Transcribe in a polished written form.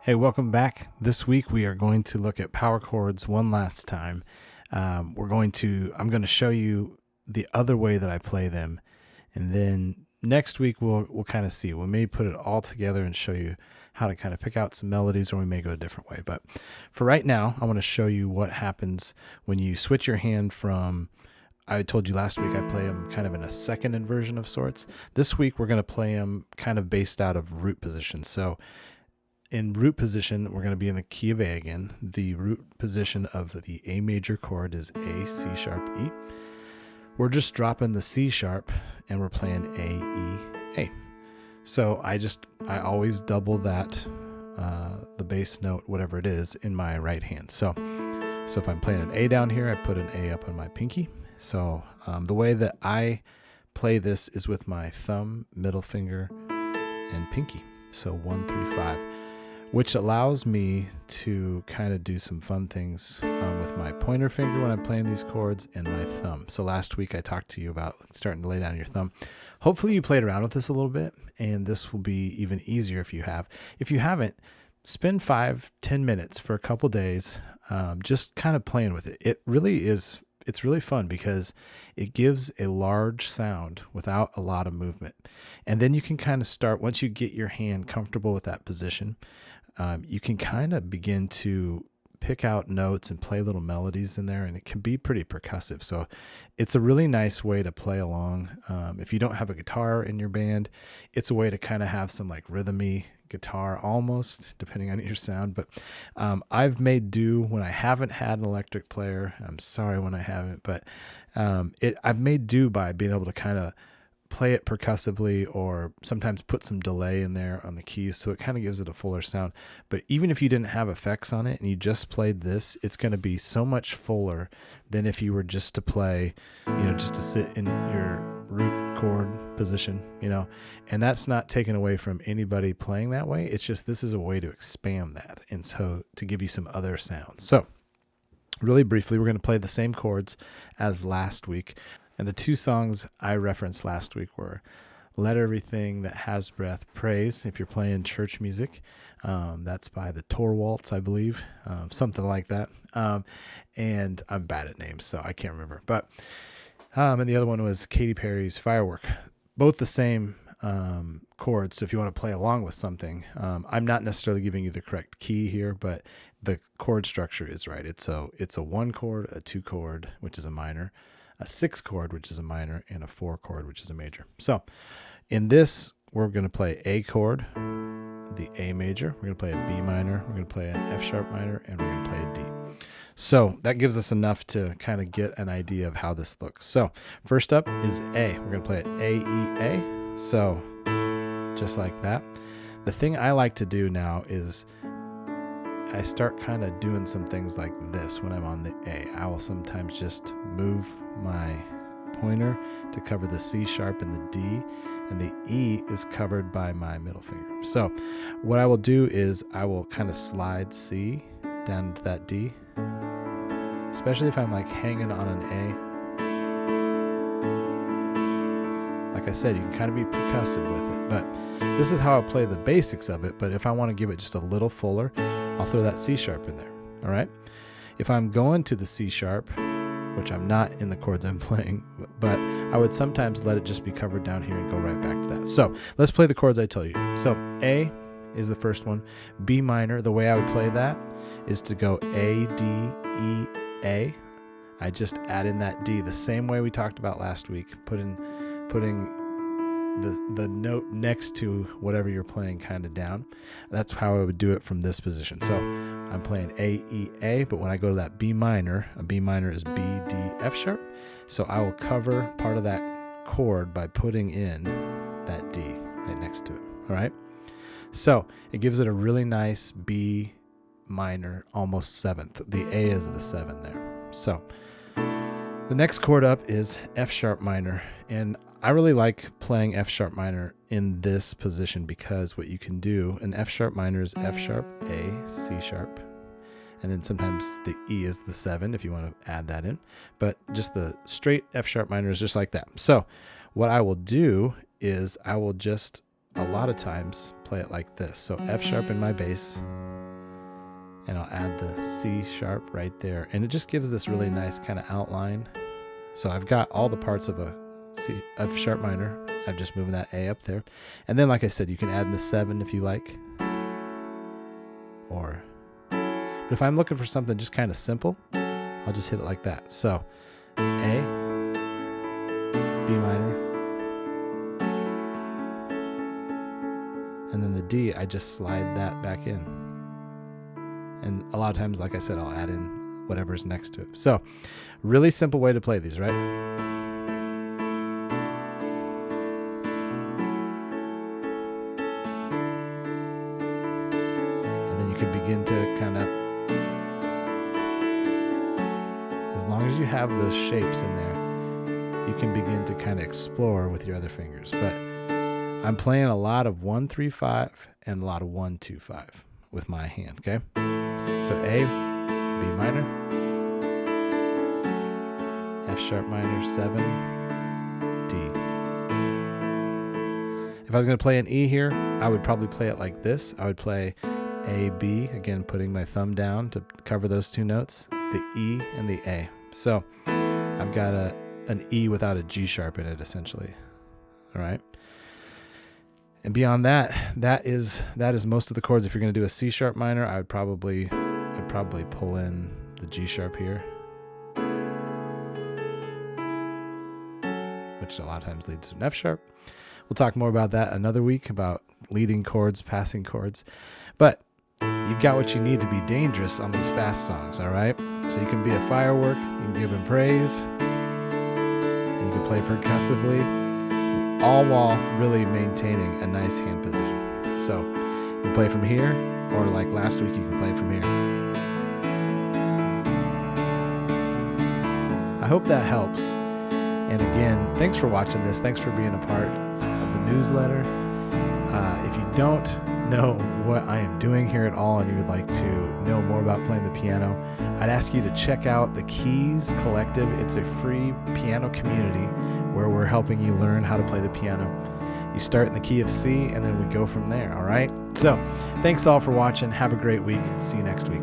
Hey, welcome back. This week we are going to look at power chords one last time. I'm going to show you the other way that I play them, and then next week we'll kind of see. We may put it all together and show you how to kind of pick out some melodies, or we may go a different way. But for right now, I want to show you what happens when you switch your hand from. I told you last week I play them kind of in a second inversion of sorts. This week we're going to play them kind of based out of root position. So in root position, we're going to be in the key of A again. The root position of the A major chord is A, C sharp, E. We're just dropping the C sharp and we're playing A, E, A. So I always double that, the bass note, whatever it is, in my right hand. So if I'm playing an A down here, I put an A up on my pinky. So the way that I play this is with my thumb, middle finger, and pinky. So 1, 3, 5. Which allows me to kind of do some fun things with my pointer finger when I'm playing these chords and my thumb. So last week I talked to you about starting to lay down your thumb. Hopefully you played around with this a little bit, and this will be even easier if you have. If you haven't, spend 5-10 minutes for a couple days just kind of playing with it. It's really fun because it gives a large sound without a lot of movement. And then you can kind of start, once you get your hand comfortable with that position, you can kind of begin to pick out notes and play little melodies in there, and it can be pretty percussive. So it's a really nice way to play along. If you don't have a guitar in your band, it's a way to kind of have some like rhythmy guitar almost, depending on your sound. But I've made do when I haven't had an electric player. I'm sorry when I haven't, but I've made do by being able to kind of play it percussively, or sometimes put some delay in there on the keys, so it kind of gives it a fuller sound. But even if you didn't have effects on it and you just played this, it's going to be so much fuller than if you were just to play, just to sit in your root chord position, and that's not taken away from anybody playing that way. It's just, this is a way to expand that, and so to give you some other sounds. So really briefly, we're going to play the same chords as last week. And the two songs I referenced last week were Let Everything That Has Breath Praise, if you're playing church music. That's by the Chords, I believe, something like that. And I'm bad at names, so I can't remember. But and the other one was Katy Perry's Firework. Both the same chords, so if you want to play along with something. I'm not necessarily giving you the correct key here, but the chord structure is right. It's a 1 chord, a 2 chord, which is a minor, a 6 chord, which is a minor, and a 4 chord, which is a major. So in this, we're going to play A chord, the A major. We're going to play a B minor. We're going to play an F sharp minor, and we're going to play a D. So that gives us enough to kind of get an idea of how this looks. So first up is A. We're going to play it A, E, A. So just like that. The thing I like to do now is I start kind of doing some things like this when I'm on the A. I will sometimes just move my pointer to cover the C sharp and the D, and the E is covered by my middle finger. So what I will do is I will kind of slide C down to that D, especially if I'm like hanging on an A. Like I said, you can kind of be percussive with it, but this is how I play the basics of it. But if I want to give it just a little fuller, I'll throw that C sharp in there. All right. If I'm going to the C sharp, which I'm not in the chords I'm playing, but I would sometimes let it just be covered down here and go right back to that. So let's play the chords I tell you. So A is the first one. B minor, the way I would play that is to go A, D, E, A. I just add in that D the same way we talked about last week, putting the note next to whatever you're playing kind of down. That's how I would do it from this position. So I'm playing A, E, A, but when I go to that B minor, a B minor is B, D, F sharp. So I will cover part of that chord by putting in that D right next to it. All right. So it gives it a really nice B minor, almost 7th. The A is the 7 there. So the next chord up is F sharp minor, and I really like playing F sharp minor in this position because what you can do, an F sharp minor is F sharp, A, C sharp, and then sometimes the E is the 7 if you want to add that in, but just the straight F sharp minor is just like that. So what I will do is I will just a lot of times play it like this. So F sharp in my bass, and I'll add the C sharp right there. And it just gives this really nice kind of outline. So I've got all the parts of a F sharp minor. I'm just moving that A up there. And then, like I said, you can add in the 7 if you like. But if I'm looking for something just kind of simple, I'll just hit it like that. So A, B minor, and then the D, I just slide that back in. And a lot of times, like I said, I'll add in whatever's next to it. So really simple way to play these, right? And then you can begin to kind of, as long as you have those shapes in there, you can begin to kind of explore with your other fingers. But I'm playing a lot of 1, 3, 5 and a lot of 1, 2, 5 with my hand, okay? So A, B minor, F sharp minor, 7, D. If I was going to play an E here, I would probably play it like this. I would play A, B, again putting my thumb down to cover those 2 notes, the E and the A. So I've got an E without a G sharp in it, essentially. All right. And beyond that, that is most of the chords. If you're going to do a C sharp minor, I'd probably pull in the G sharp here, which a lot of times leads to an F sharp. We'll talk more about that another week, about leading chords, passing chords. But you've got what you need to be dangerous on these fast songs, all right? So you can be a firework, you can give him praise, and you can play percussively, all while really maintaining a nice hand position. So you can play from here, or like last week, you can play from here. I hope that helps. And again, thanks for watching this. Thanks for being a part of the newsletter. If you don't know what I am doing here at all and you would like to know more about playing the piano, I'd ask you to check out the Keys Collective. It's a free piano community where we're helping you learn how to play the piano. You start in the key of C and then we go from there, all right? So thanks all for watching. Have a great week. See you next week.